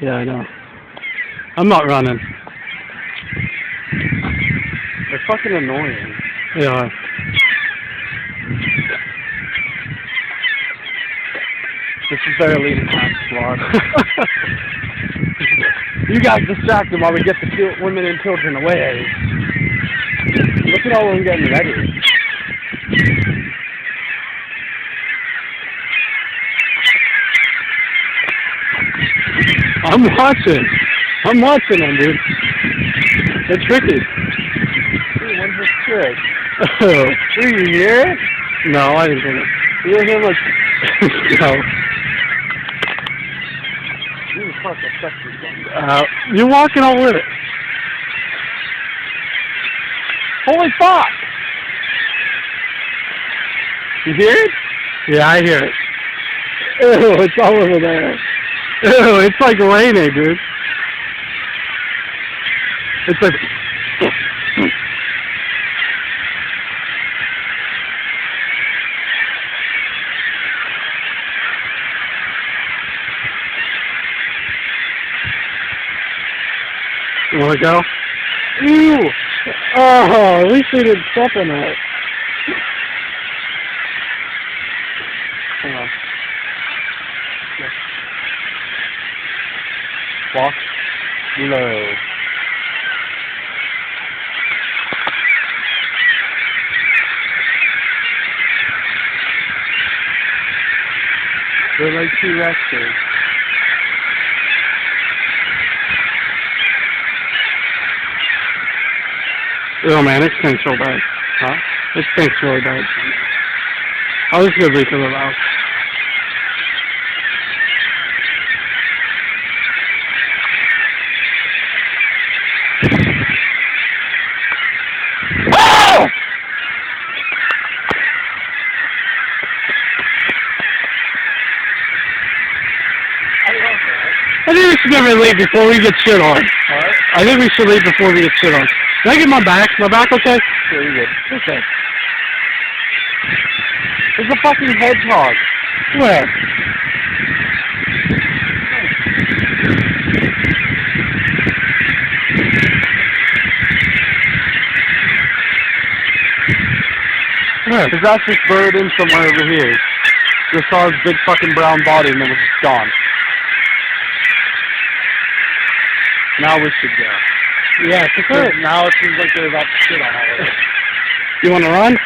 Yeah, I know. I'm not running. They're fucking annoying. They are. This is their elite attack squad. You guys distract them while we get the women and children away. Look at all of them getting ready. I'm watching. I'm watching them, dude. They're tricky. Hey, what's this trick? Oh. Were you here? No, I didn't hear it. You were here like... No. You fuck a sexy one. You're walking all with it. Holy fuck! You hear it? Yeah, I hear it. Ew, it's all over there. Ew, it's like raining, dude. It's like... You wanna go? Ew! Oh, at least we didn't step in it. Hang on. Walk low. They're like T-Rexes. Oh man, it stinks so bad. Huh? It stinks really bad. Oh, this is gonna be to the house. I think we should never leave before we get shit on. What? I think we should leave before we get shit on. Can I get my back? My back okay? Yeah, you're good. Okay. There's a fucking hedgehog. Where? Where? Because that's just bird in somewhere over here. Just saw his big fucking brown body and then was just gone. Now we should go. Yeah, it's good. Now it seems like they're about to shit on all of us. You wanna run?